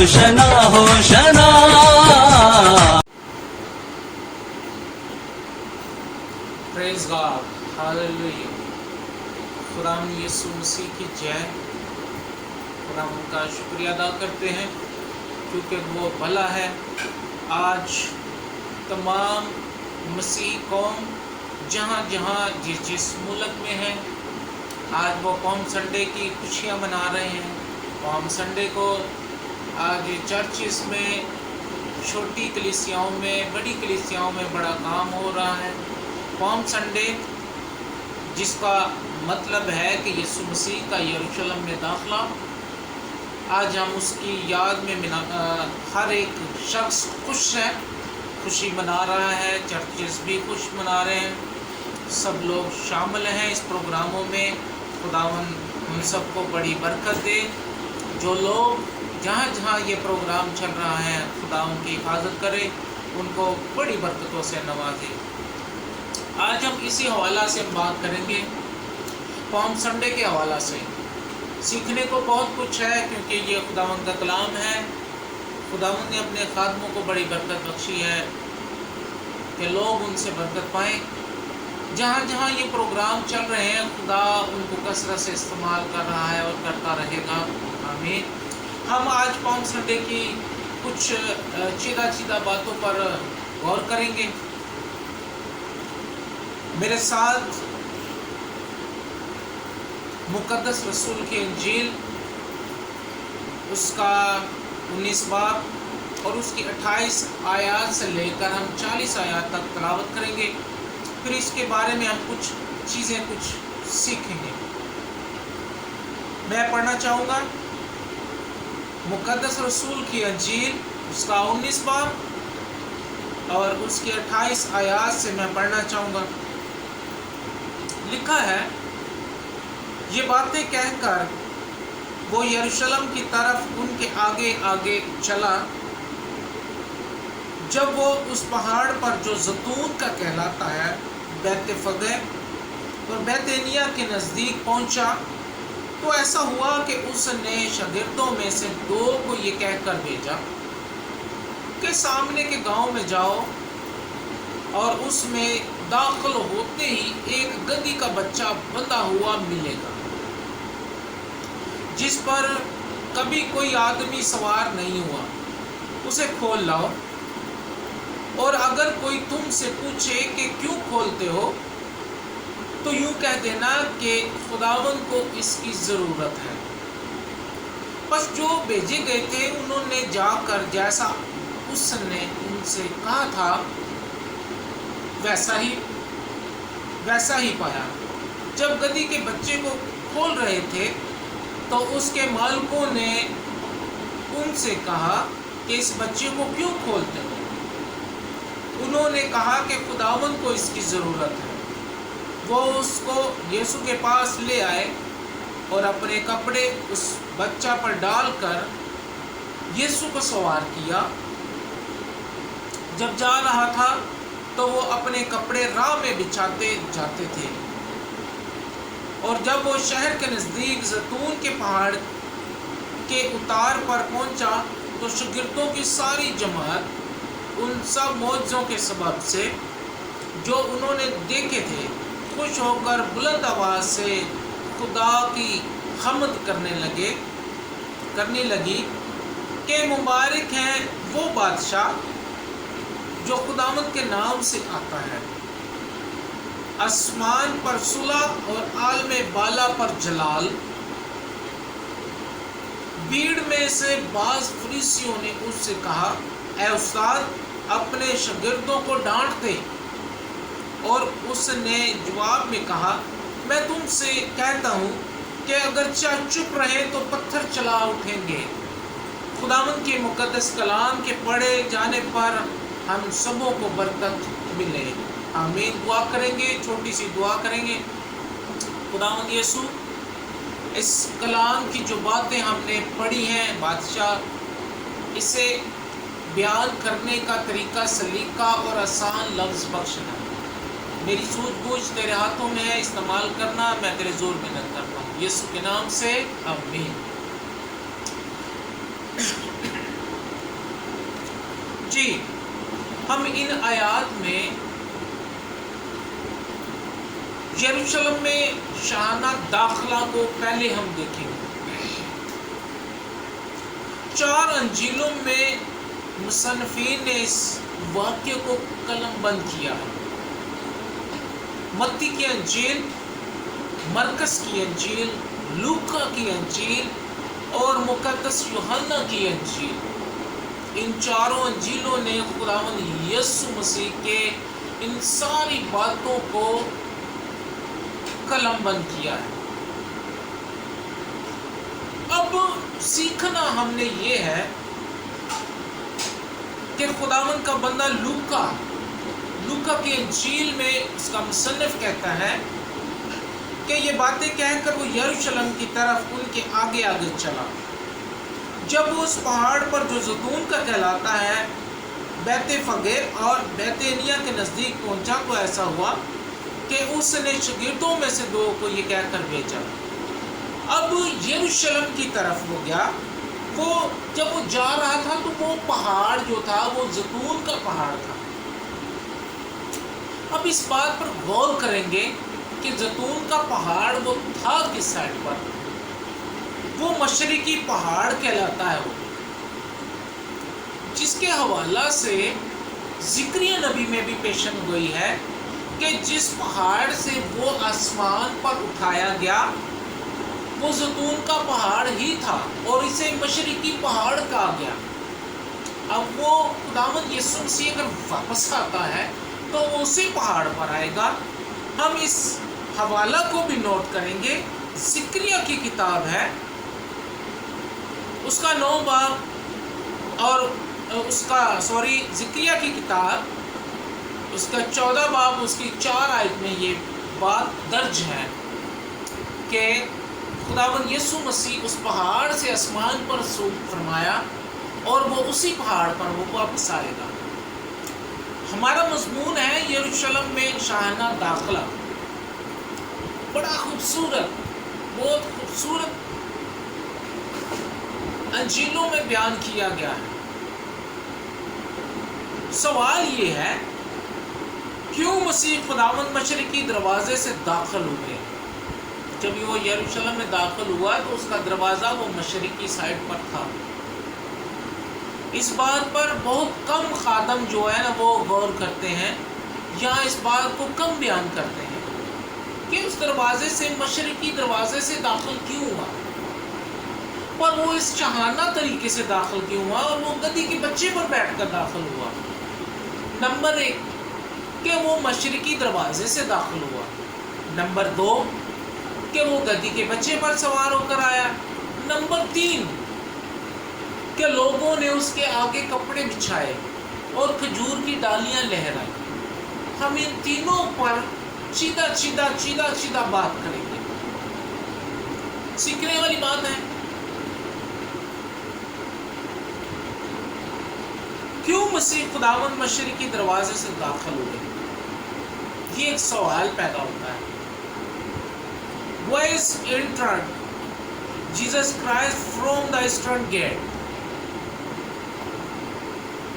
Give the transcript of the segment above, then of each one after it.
ہوشنا ہوشنا. پریز God, hallelujah. خدا یسوع مسیح کی جے. خدا ان کا شکریہ ادا کرتے ہیں کیونکہ وہ بھلا ہے. آج تمام مسیح قوم جہاں جہاں جس ملک میں ہیں، آج وہ پالم سنڈے کی خوشیاں منا رہے ہیں. پالم سنڈے کو آج چرچز میں، چھوٹی کلیسیاؤں میں، بڑی کلیسیاؤں میں بڑا کام ہو رہا ہے. پالم سنڈے جس کا مطلب ہے کہ یسوع مسیح کا یروشلم میں داخلہ. آج ہم اس کی یاد میں ہر ایک شخص خوش ہے، خوشی منا رہا ہے. چرچز بھی خوش منا رہے ہیں. سب لوگ شامل ہیں اس پروگراموں میں. خداوند ان سب کو بڑی برکت دے. جو لوگ جہاں جہاں یہ پروگرام چل رہا ہے، خدا ان کی حفاظت کرے، ان کو بڑی برکتوں سے نوازے. آج ہم اسی حوالہ سے بات کریں گے، پالم سنڈے کے حوالہ سے. سیکھنے کو بہت کچھ ہے کیونکہ یہ خداوند کا کلام ہے. خداوند نے اپنے خادموں کو بڑی برکت بخشی ہے کہ لوگ ان سے برکت پائیں. جہاں جہاں یہ پروگرام چل رہے ہیں، خدا ان کو کثرت سے استعمال کر رہا ہے اور کرتا رہے گا. آمین. ہم آج پالم سنڈے کی کچھ چیدہ باتوں پر غور کریں گے. میرے ساتھ مقدس رسول کی انجیل، اس کا 19 باب اور اس کی 28 آیات سے لے کر ہم 40 آیات تک تلاوت کریں گے. پھر اس کے بارے میں ہم کچھ چیزیں سیکھیں گے. میں پڑھنا چاہوں گا مقدس رسول کی انجیل، اس کا 19 باب اور اس کی 28 آیات سے میں پڑھنا چاہوں گا. لکھا ہے، یہ باتیں کہہ کر وہ یروشلم کی طرف ان کے آگے آگے چلا. جب وہ اس پہاڑ پر جو زیتون کا کہلاتا ہے، بیت فگے اور بیتنیا کے نزدیک پہنچا تو ایسا ہوا کہ اس نے شاگردوں میں سے 2 کو یہ کہہ کر بھیجا کہ سامنے کے گاؤں میں جاؤ اور اس میں داخل ہوتے ہی ایک گدھی کا بچہ بندھا ہوا ملے گا، جس پر کبھی کوئی آدمی سوار نہیں ہوا. اسے کھول لاؤ، اور اگر کوئی تم سے پوچھے کہ کیوں کھولتے ہو تو یوں کہہ دینا کہ خداوند کو اس کی ضرورت ہے. بس جو بھیجے گئے تھے انہوں نے جا کر جیسا اس نے ان سے کہا تھا ویسا ہی پایا. جب گدھی کے بچے کو کھول رہے تھے تو اس کے مالکوں نے ان سے کہا کہ اس بچے کو کیوں کھولتے ہو؟ انہوں نے کہا کہ خداوند کو اس کی ضرورت ہے. وہ اس کو یسوع کے پاس لے آئے اور اپنے کپڑے اس بچہ پر ڈال کر یسوع کو سوار کیا. جب جا رہا تھا تو وہ اپنے کپڑے راہ میں بچھاتے جاتے تھے. اور جب وہ شہر کے نزدیک زیتون کے پہاڑ کے اتار پر پہنچا تو شاگردوں کی ساری جماعت ان سب معجزوں کے سبب سے جو انہوں نے دیکھے تھے خوش ہو کر بلند آواز سے خدا کی حمد کرنے لگی کہ مبارک ہے وہ بادشاہ جو خداوند کے نام سے آتا ہے. آسمان پر صلح اور عالم بالا پر جلال. بھیڑ میں سے بعض فریسیوں نے اس سے کہا، اے استاد، اپنے شاگردوں کو ڈانٹ دے. اور اس نے جواب میں کہا، میں تم سے کہتا ہوں کہ اگرچہ چپ رہے تو پتھر چلا اٹھیں گے. خداوند کے مقدس کلام کے پڑھے جانے پر ہم سبوں کو برکت ملے. آمین. دعا کریں گے، چھوٹی سی دعا کریں گے. خداوند یسوع، اس کلام کی جو باتیں ہم نے پڑھی ہیں بادشاہ، اسے بیان کرنے کا طریقہ سلیقہ اور آسان لفظ بخشنا. میری سوجھ بوجھ تیرے ہاتھوں میں ہے، استعمال کرنا. میں تیرے زور محنت کرتا ہوں یسوع کے نام سے، آمین. ہم ان آیات میں یروشلم میں شاہانہ داخلہ کو پہلے ہم دیکھیں گے۔ 4 انجیلوں میں مصنفین نے اس واقعے کو قلم بند کیا ہے۔ متی کی انجیل، مرکز کی انجیل، لوکا کی انجیل اور مقدس یوحنا کی انجیل، ان 4 انجیلوں نے خداوند یسوع مسیح کے ان ساری باتوں کو قلم بند کیا ہے۔ اب سیکھنا ہم نے یہ ہے کہ خداوند کا بندہ لوکا کی انجیل میں اس کا مصنف کہتا ہے کہ یہ باتیں کہہ کر وہ یروشلم کی طرف ان کے آگے آگے چلا۔ جب وہ اس پہاڑ پر جو زیتون کا کہلاتا ہے بیت فگے اور بیتینیا کے نزدیک پہنچا تو ایسا ہوا کہ اس نے شاگردوں میں سے 2 کو یہ کہہ کر بھیجا۔ اب یروشلم کی طرف وہ گیا۔ وہ جب وہ جا رہا تھا تو وہ پہاڑ جو تھا وہ زیتون کا پہاڑ تھا۔ اب اس بات پر غور کریں گے کہ زیتون کا پہاڑ وہ تھا کس سائڈ پر؟ وہ مشرقی پہاڑ کہلاتا ہے، وہ جس کے حوالہ سے زکریا نبی میں بھی پیشن گوئی ہے کہ جس پہاڑ سے وہ آسمان پر اٹھایا گیا وہ زیتون کا پہاڑ ہی تھا اور اسے مشرقی پہاڑ کہا گیا۔ اب وہ خداوند یسوع مسیح اگر واپس آتا ہے تو وہ اسی پہاڑ پر آئے گا۔ ہم اس حوالہ کو بھی نوٹ کریں گے۔ زکریا کی کتاب ہے، اس کا 9 باب اور زکریا کی کتاب اس کا 14 باب اس کی 4 آیت میں یہ بات درج ہے کہ خداوند یسوع مسیح اس پہاڑ سے آسمان پر صعود فرمایا اور وہ اسی پہاڑ پر وہ واپس آئے گا۔ ہمارا مضمون ہے یروشلم میں شاہانہ داخلہ۔ بڑا خوبصورت، بہت خوبصورت انجیلوں میں بیان کیا گیا ہے۔ سوال یہ ہے کیوں مسیح خداوند مشرقی دروازے سے داخل ہوئے؟ جب وہ یروشلم میں داخل ہوا تو اس کا دروازہ وہ مشرقی سائڈ پر تھا۔ اس بات پر بہت کم خادم جو ہے نا وہ غور کرتے ہیں یا اس بات کو کم بیان کرتے ہیں کہ اس دروازے سے مشرقی دروازے سے داخل کیوں ہوا، پر وہ اس شاہانہ طریقے سے داخل کیوں ہوا اور وہ گدھی کے بچے پر بیٹھ کر داخل ہوا۔ نمبر 1 کہ وہ مشرقی دروازے سے داخل ہوا۔ نمبر 2 کہ وہ گدھی کے بچے پر سوار ہو کر آیا۔ نمبر 3 کہ لوگوں نے اس کے آگے کپڑے بچھائے اور کھجور کی ڈالیاں لہرائی۔ ہم ان تینوں پر سیدھا بات کریں گے۔ سیکھنے والی بات ہے کیوں مسیح خداوند مشرقی دروازے سے داخل ہوئے؟ یہ ایک سوال پیدا ہوتا ہے۔ Why entered Jesus Christ from the eastern gate؟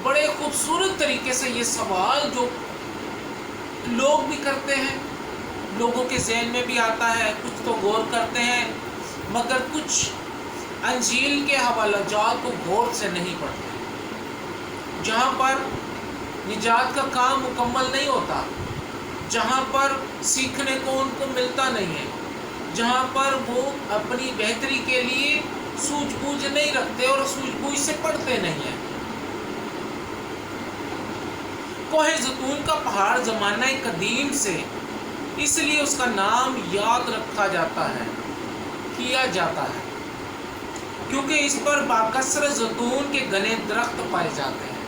بڑے خوبصورت طریقے سے یہ سوال جو لوگ بھی کرتے ہیں، لوگوں کے ذہن میں بھی آتا ہے، کچھ تو غور کرتے ہیں مگر کچھ انجیل کے حوالہ جات کو غور سے نہیں پڑھتے۔ جہاں پر نجات کا کام مکمل نہیں ہوتا، جہاں پر سیکھنے کو ان کو ملتا نہیں ہے، جہاں پر وہ اپنی بہتری کے لیے سوجھ بوجھ نہیں رکھتے اور سوجھ بوجھ سے پڑھتے نہیں ہیں۔ کوہ زیتون کا پہاڑ زمانہ قدیم سے اس لیے اس کا نام یاد رکھا جاتا ہے، کیا جاتا ہے، کیونکہ اس پر باکثرت زیتون کے گھنے درخت پائے جاتے ہیں۔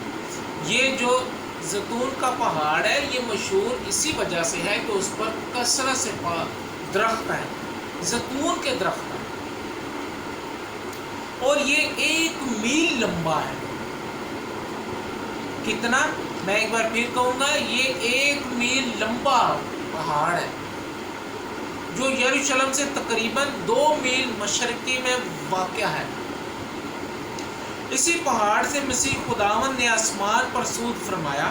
یہ جو زیتون کا پہاڑ ہے یہ مشہور اسی وجہ سے ہے کہ اس پر کثرت سے درخت ہیں، زیتون کے درخت ہیں، اور یہ 1 میل لمبا ہے۔ کتنا؟ میں ایک بار پھر کہوں گا، یہ 1 میل لمبا پہاڑ ہے جو یروشلم سے تقریباً 2 میل مشرقی میں واقع ہے۔ اسی پہاڑ سے مسیح خداوند نے آسمان پر صعود فرمایا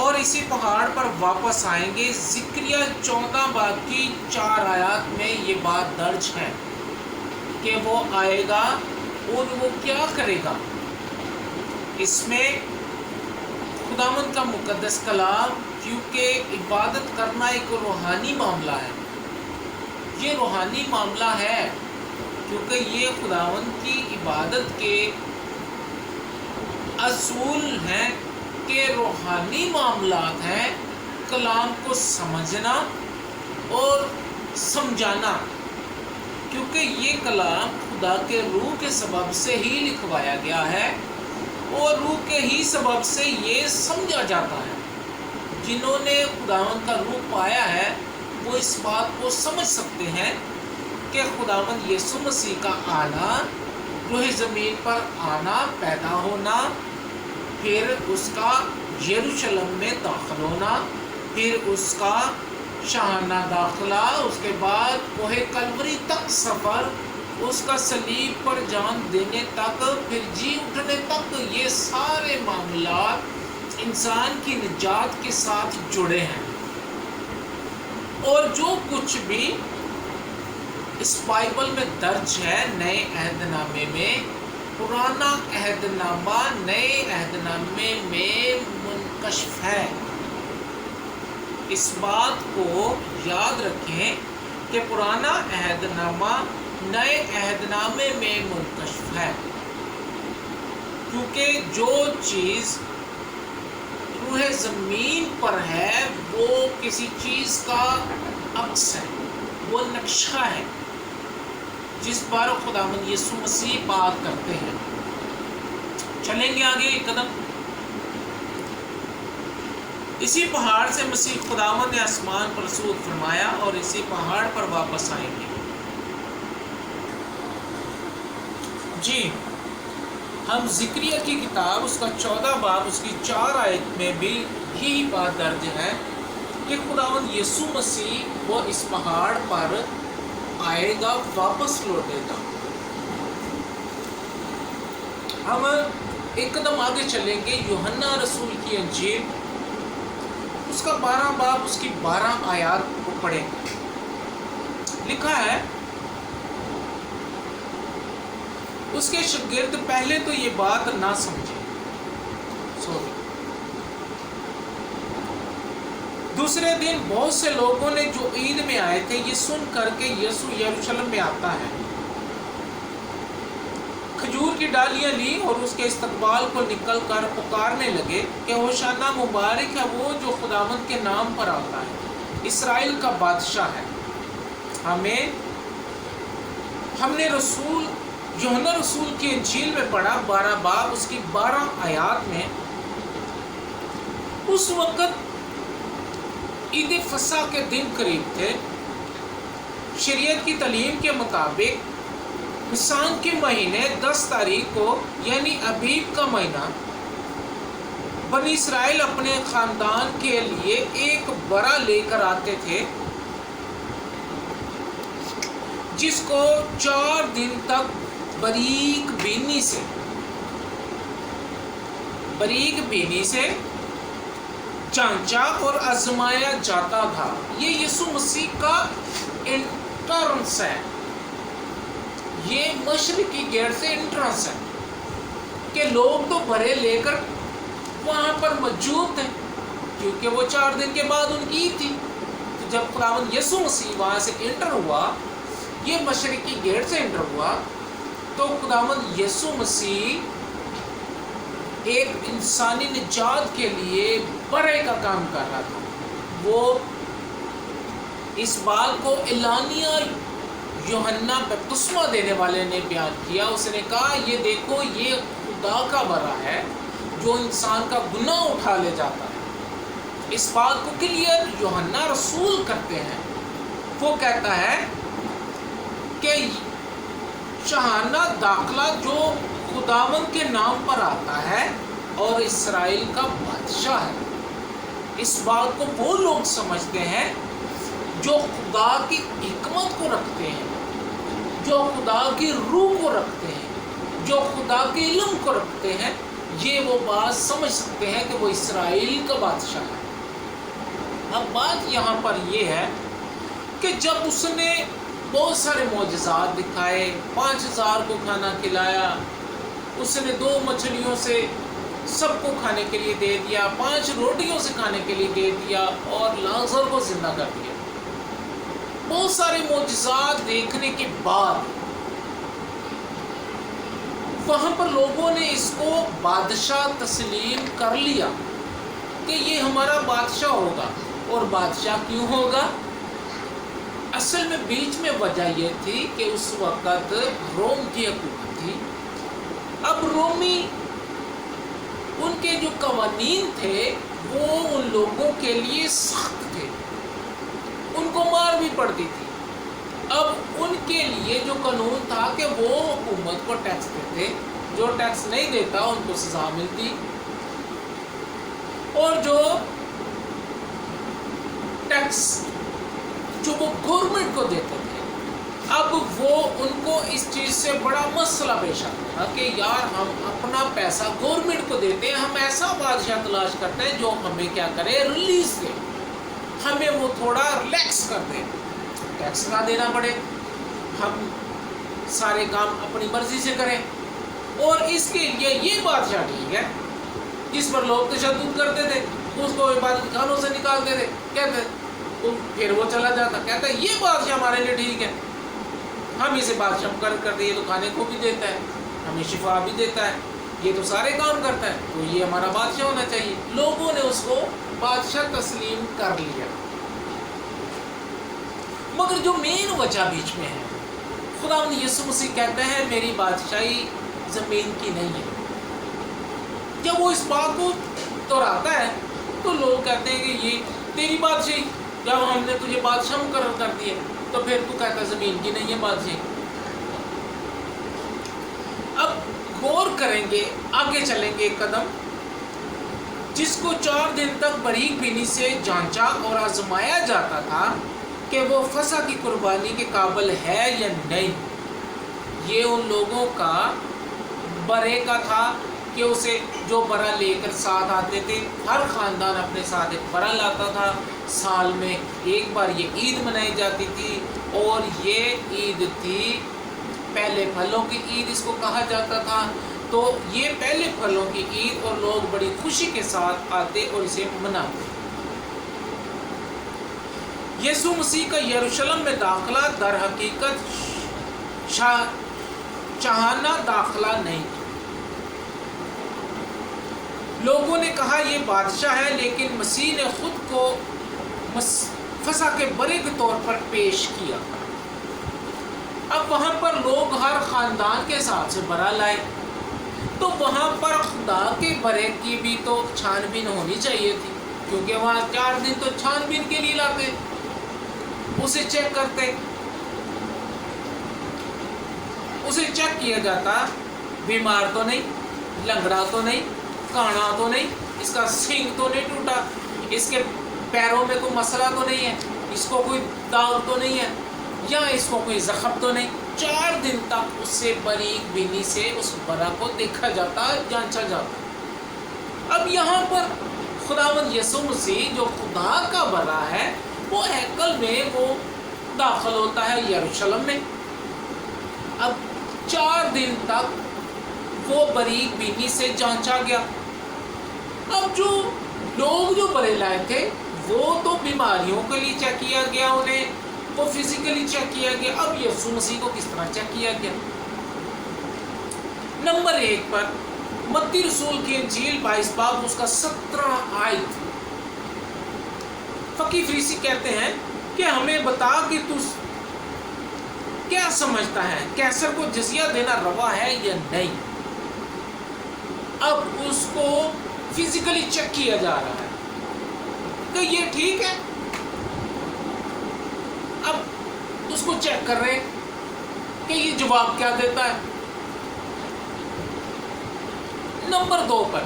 اور اسی پہاڑ پر واپس آئیں گے۔ زکریا 14 باب کی 4 آیات میں یہ بات درج ہے کہ وہ آئے گا اور وہ کیا کرے گا۔ اس میں خداوند کا مقدس کلام، کیونکہ عبادت کرنا ایک روحانی معاملہ ہے، یہ روحانی معاملہ ہے، کیونکہ یہ خداوند کی عبادت کے اصول ہیں کہ روحانی معاملات ہیں، کلام کو سمجھنا اور سمجھانا، کیونکہ یہ کلام خدا کے روح کے سبب سے ہی لکھوایا گیا ہے اور روح کے ہی سبب سے یہ سمجھا جاتا ہے۔ جنہوں نے خداوند کا روح پایا ہے وہ اس بات کو سمجھ سکتے ہیں کہ خداوند یسوع مسیح کا آنا، روح زمین پر آنا، پیدا ہونا، پھر اس کا یروشلم میں داخل ہونا، پھر اس کا شاہانہ داخلہ، اس کے بعد کوہ کلوری تک سفر، اس کا صلیب پر جان دینے تک، پھر جی اٹھنے تک، یہ سارے معاملات انسان کی نجات کے ساتھ جڑے ہیں۔ اور جو کچھ بھی اس بائبل میں درج ہے نئے عہد نامے میں، پرانا عہد نامہ نئے عہد نامے میں منکشف ہے۔ اس بات کو یاد رکھیں کہ پرانا عہد نامہ نئے عہد نامے میں منکشف ہے، کیونکہ جو چیز روح زمین پر ہے وہ کسی چیز کا عکس ہے، وہ نقشہ ہے جس پر خداوند یسوع مسیح بات کرتے ہیں۔ چلیں گے آگے ایک قدم۔ اسی پہاڑ سے مسیح خداوند نے آسمان پر صعود فرمایا اور اسی پہاڑ پر واپس آئیں گے۔ جی، ہم زکریا کی کتاب اس کا 14 باب اس کی 4 آیت میں بھی یہی بات درج ہے کہ خداوند یسوع مسیح وہ اس پہاڑ پر آئے گا، واپس لوٹے گا۔ ہم ایک قدم آگے چلیں گے، یوحنا رسول کی انجیل اس کا 12 باب اس کی 12 آیات کو پڑھیں۔ لکھا ہے، اس کے شاگرد پہلے تو یہ بات نہ سمجھے، دوسرے دن بہت سے لوگوں نے جو عید میں آئے تھے یہ سن کر کے یسوع یروشلم میں آتا ہے، کھجور کی ڈالیاں لی اور اس کے استقبال کو نکل کر پکارنے لگے کہ ہوشانہ مبارک ہے وہ جو خداوند کے نام پر آتا ہے، اسرائیل کا بادشاہ ہے۔ ہم نے یوحنا رسول کی انجیل میں پڑھا 12 باب اس کی 12 آیات میں، اس وقت عید فصح کے دن قریب تھے۔ شریعت کی تعلیم کے مطابق نسان کے مہینے 10 تاریخ کو یعنی ابیب کا مہینہ بنی اسرائیل اپنے خاندان کے لیے ایک برا لے کر آتے تھے، جس کو 4 دن تک باریک بینی سے جانچا اور آزمایا جاتا تھا۔ یہ یسوع مسیح کا انٹرنس ہے، یہ مشرقی گیٹ سے انٹرنس ہے کہ لوگ تو بھرے لے کر وہاں پر موجود تھے، کیونکہ وہ 4 دن کے بعد ان کی عید تھی۔ تو جب خداوند یسوع مسیح وہاں سے انٹر ہوا، یہ مشرقی گیٹ سے انٹر ہوا، تو خداوند یسوع مسیح ایک انسانی نجات کے لیے برے کا کام کر رہا تھا۔ وہ اس بات کو اعلانیہ یوحنا بپتسمہ دینے والے نے بیان کیا۔ اس نے کہا، یہ دیکھو یہ خدا کا برا ہے جو انسان کا گناہ اٹھا لے جاتا ہے۔ اس بات کو کلیئر یوحنا رسول کرتے ہیں۔ وہ کہتا ہے کہ شاہانہ داخلہ جو خداوند کے نام پر آتا ہے اور اسرائیل کا بادشاہ ہے۔ اس بات کو وہ لوگ سمجھتے ہیں جو خدا کی حکمت کو رکھتے ہیں، جو خدا کی روح کو رکھتے ہیں، جو خدا کے علم کو رکھتے ہیں یہ وہ بات سمجھ سکتے ہیں کہ وہ اسرائیل کا بادشاہ ہے۔ اب بات یہاں پر یہ ہے کہ جب اس نے بہت سارے معجزات دکھائے، 5000 کو کھانا کھلایا، اس نے 2 مچھلیوں سے سب کو کھانے کے لیے دے دیا، 5 روٹیوں سے کھانے کے لیے دے دیا، اور لازر کو زندہ کر دیا، بہت سارے معجزات دیکھنے کے بعد وہاں پر لوگوں نے اس کو بادشاہ تسلیم کر لیا کہ یہ ہمارا بادشاہ ہوگا۔ اور بادشاہ کیوں ہوگا؟ اصل میں بیچ میں وجہ یہ تھی کہ اس وقت روم کی حکومت تھی۔ اب رومی ان کے جو قوانین تھے وہ ان لوگوں کے لیے سخت تھے، ان کو مار بھی پڑتی تھی۔ اب ان کے لیے جو قانون تھا کہ وہ حکومت کو ٹیکس دیتے، جو ٹیکس نہیں دیتا ان کو سزا ملتی، اور جو ٹیکس جو وہ گورنمنٹ کو دیتے تھے، اب وہ ان کو اس چیز سے بڑا مسئلہ پیش آتا تھا کہ یار ہم اپنا پیسہ گورنمنٹ کو دیتے ہیں، ہم ایسا بادشاہ تلاش کرتے ہیں جو ہمیں کیا کرے، ریلیز دے، ہمیں وہ تھوڑا ریلیکس کر دے، ٹیکس نہ دینا پڑے، ہم سارے کام اپنی مرضی سے کریں۔ اور اس کے لیے یہ بادشاہ ٹھیک ہے جس پر لوگ تشدد کرتے تھے، اس کو عبادت خانوں سے نکالتے تھے، کہتے پھر وہ چلا جاتا، کہتا ہے یہ بادشاہ ہمارے لیے ٹھیک ہے، ہم اسے بادشاہ مقرر کر دیں، یہ تو کھانے کو بھی دیتا ہے، ہمیں شفا بھی دیتا ہے، یہ تو سارے کام کرتا ہے، تو یہ ہمارا بادشاہ ہونا چاہیے۔ لوگوں نے اس کو بادشاہ تسلیم کر لیا۔ مگر جو مین وجہ بیچ میں ہے، خداوند یسوع مسیح کہتے ہیں میری بادشاہی زمین کی نہیں ہے۔ جب وہ اس بات کو دہراتا ہے تو لوگ کہتے ہیں کہ یہ تیری بادشاہی، جب ہم نے تجھے بادشاہ مقرر کر دیا تو پھر تو کہتا ہے زمین کی نہیں ہے بادشاہی۔ اب غور کریں گے، آگے چلیں گے ایک قدم، جس کو 4 دن تک باریک بینی سے جانچا اور آزمایا جاتا تھا کہ وہ فسح کی قربانی کے قابل ہے یا نہیں۔ یہ ان لوگوں کا برے کا تھا کہ اسے جو برا لے کر ساتھ آتے تھے، ہر خاندان اپنے ساتھ ایک برا لاتا تھا، سال میں ایک بار یہ عید منائی جاتی تھی، اور یہ عید تھی پہلے پھلوں کی عید اس کو کہا جاتا تھا۔ تو یہ پہلے پھلوں کی عید، اور لوگ بڑی خوشی کے ساتھ آتے اور اسے مناتے۔ یسوع مسیح کا یروشلم میں داخلہ در حقیقت چاہانہ داخلہ نہیں تھا۔ لوگوں نے کہا یہ بادشاہ ہے، لیکن مسیح نے خود کو فسح کے برے کے طور پر پیش کیا۔ اب وہاں پر لوگ ہر خاندان کے حساب سے برا لائے، تو وہاں پر خدا کے برے کی بھی تو چھان بین ہونی چاہیے تھی، کیونکہ وہاں 4 دن تو چھان بین کے لیے لاتے، اسے چیک کرتے، اسے چیک کیا جاتا، بیمار تو نہیں، لنگڑا تو نہیں، کانا تو نہیں، اس کا سینگ تو نہیں ٹوٹا، اس کے پیروں میں کوئی مسئلہ تو نہیں ہے، اس کو کوئی داغ تو نہیں ہے، یا اس کو کوئی زخم تو نہیں۔ 4 دن تک اس سے باریک بینی سے اس برا کو دیکھا جاتا، جانچا جاتا۔ اب یہاں پر خداوند یسوع مسیح جو خدا کا برا ہے، وہ ہیکل میں وہ داخل ہوتا ہے یروشلم میں۔ اب 4 دن تک وہ باریک بینی سے جانچا گیا۔ اب جو لوگ جو برے لائے تھے وہ تو بیماریوں کے لیے چیک کیا گیا، انہیں وہ فزیکلی چیک کیا گیا۔ اب یسوع مسیح کو کس طرح چیک کیا گیا؟ نمبر 1 پر متی رسول کی انجیل 22 باب اس کا 17 آیت، فقی فریسی کہتے ہیں کہ ہمیں بتا کہ تو کیا سمجھتا ہے، کیسر کو جزیہ دینا روا ہے یا نہیں۔ اب اس کو فزیکلی چیک کیا جا رہا ہے کہ یہ ٹھیک ہے۔ اب اس کو چیک کر رہے ہیں کہ یہ جواب کیا دیتا ہے۔ نمبر 2 پر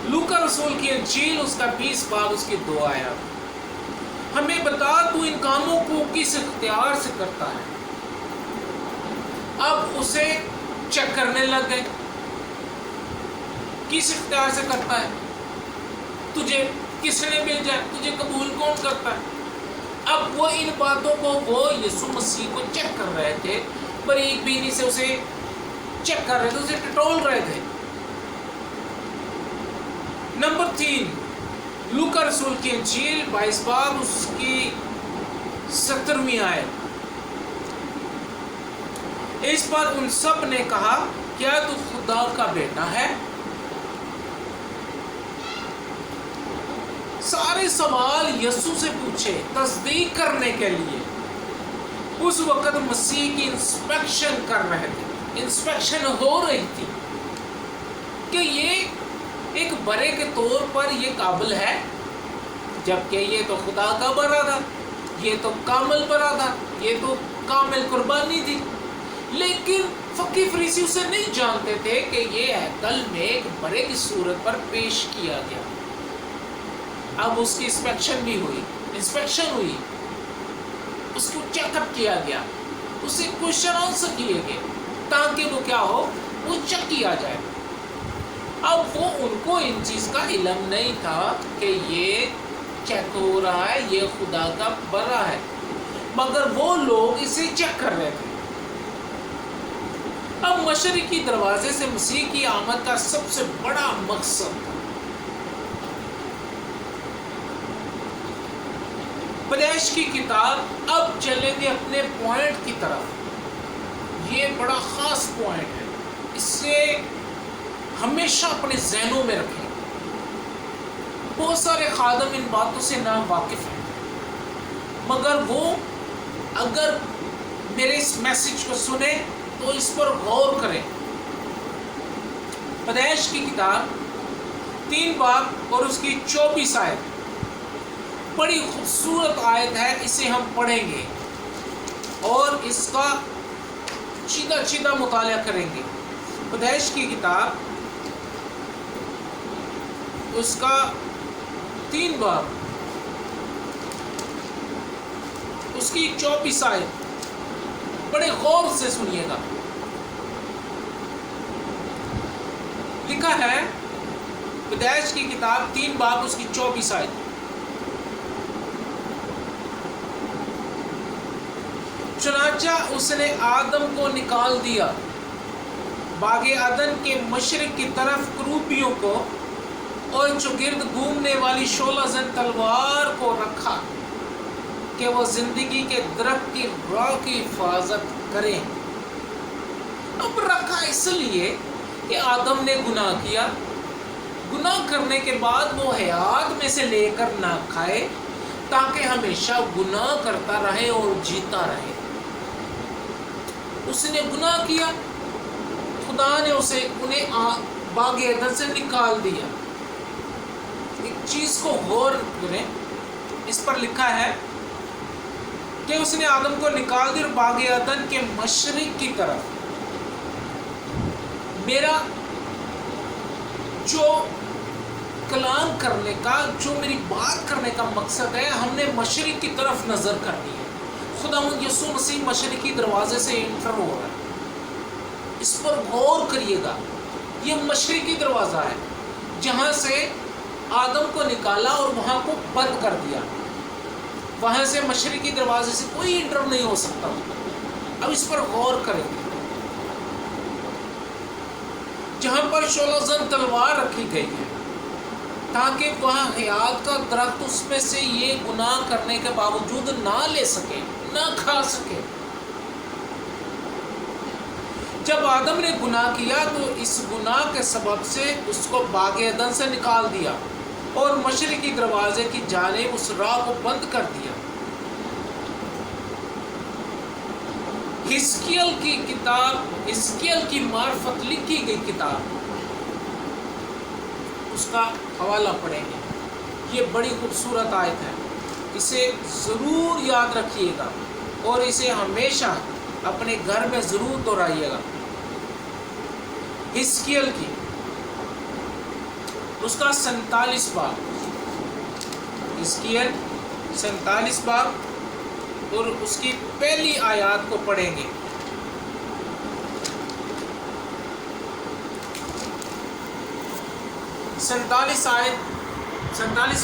لوکا رسول کی انجیل اس کا 20 باب اس کی 2 آیات، ہمیں بتا تو ان کاموں کو کس اختیار سے کرتا ہے۔ اب اسے چیک کرنے لگ گئے کس اختیار سے کرتا ہے، تجھے کس نے بھیجا ہے، تجھے قبول کون کرتا ہے۔ اب وہ ان باتوں کو وہ یسوع مسیح کو چیک کر رہے تھے، باریک بینی سے اسے چیک کر رہے تھے، اسے ٹٹول رہے تھے۔ نمبر 3، لوکا رسول کی انجیل 22 باب اس کی 17ویں آیت۔ اس پر ان سب نے کہا، کیا تو خدا کا بیٹا ہے؟ سارے سوال یسوع سے پوچھے تصدیق کرنے کے لیے۔ اس وقت مسیح کی انسپیکشن کر رہے تھے، انسپیکشن ہو رہی تھی کہ یہ ایک برے کے طور پر یہ قابل ہے، جبکہ یہ تو خدا کا برا تھا، یہ تو کامل برا تھا، یہ تو کامل قربانی تھی۔ لیکن فقی فریسی اسے نہیں جانتے تھے کہ یہ ہیکل میں ایک برے کی صورت پر پیش کیا گیا۔ اب اس کی انسپیکشن ہوئی، اس کو چیک اپ کیا گیا، اسے کوشچن آنسر کیے گئے تاکہ وہ کیا ہو، وہ چیک کیا جائے۔ اب وہ ان کو ان چیز کا علم نہیں تھا کہ یہ چیک ہو رہا ہے، یہ خدا کا برا ہے، مگر وہ لوگ اسے چیک کر رہے تھے۔ اب مشرقی دروازے سے مسیح کی آمد کا سب سے بڑا مقصد تھا۔ پیدائش کی کتاب، اب چلیں گے اپنے پوائنٹ کی طرف۔ یہ بڑا خاص پوائنٹ ہے، اس سے ہمیشہ اپنے ذہنوں میں رکھیں۔ بہت سارے خادم ان باتوں سے نا واقف ہیں، مگر وہ اگر میرے اس میسج کو سنیں تو اس پر غور کریں۔ پیدائش کی کتاب 3 باب اور اس کی 24 آیت بڑی خوبصورت آیت ہے، اسے ہم پڑھیں گے اور اس کا چیدہ مطالعہ کریں گے۔ پیدائش کی کتاب اس کا 3 باب اس کی 24 آیت بڑے غور سے سنیے گا۔ لکھا ہے پیدائش کی کتاب 3 باب اس کی 24 آیت، چنانچہ اس نے آدم کو نکال دیا، باغ عدن کے مشرق کی طرف کروبیوں کو اور چوگرد گھومنے والی شعلہ زن تلوار کو رکھا کہ وہ زندگی کے درخت کی راہ کی حفاظت کریں۔ اب رکھا اس لیے کہ آدم نے گناہ کیا، گناہ کرنے کے بعد وہ حیات میں سے لے کر نہ کھائے تاکہ ہمیشہ گناہ کرتا رہے اور جیتا رہے۔ اس نے گناہ کیا، خدا نے انہیں باغ عدن سے نکال دیا۔ ایک چیز کو غور کریں، اس پر لکھا ہے کہ اس نے آدم کو نکال دیا اور باغ عدن کے مشرق کی طرف۔ میرا جو کلام کرنے کا، جو میری بات کرنے کا مقصد ہے، ہم نے مشرق کی طرف نظر کرنی ہے۔ خداوند یسوع مسیح مشرقی دروازے سے انٹر ہو رہا ہے، اس پر غور کریے گا۔ یہ مشرقی دروازہ ہے جہاں سے آدم کو نکالا اور وہاں کو بند کر دیا، وہاں سے مشرقی دروازے سے کوئی انٹر نہیں ہو سکتا۔ اب اس پر غور کریں گے۔ جہاں پر شعلہ زن تلوار رکھی گئی ہے تاکہ وہاں حیات کا درخت اس میں سے یہ گناہ کرنے کے باوجود نہ لے سکے، نہ کھا سکے۔ جب آدم نے گناہ کیا تو اس گناہ کے سبب سے اس کو باغ عدن سے نکال دیا اور مشرقی دروازے کی جانب اس راہ کو بند کر دیا۔ حزقیل کی کتاب، حزقیل کی معرفت لکھی گئی کتاب، اس کا حوالہ پڑھیں گے۔ یہ بڑی خوبصورت آیت ہے، اسے ضرور یاد رکھیے گا اور اسے ہمیشہ اپنے گھر میں ضرور دہرائیے گا۔ حزقیل کی اس کا 47 باب، حزقیل 47 باب اور اس کی پہلی آیات کو پڑھیں گے۔ 47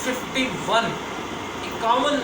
51, 51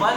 1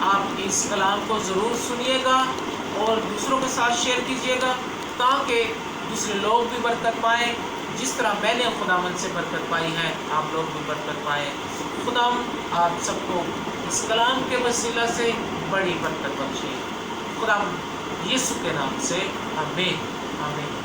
آپ اس کلام کو ضرور سنیے گا اور دوسروں کے ساتھ شیئر کیجیے گا تاکہ دوسرے لوگ بھی برکت پائیں. جس طرح میں نے خداوند سے برکت پائی ہے آپ لوگ بھی برکت پائیں. خداوند آپ سب کو اس کلام کے وسیلہ سے بڑی برکت بخشے. خداوند یسوع کے نام سے آمین آمین.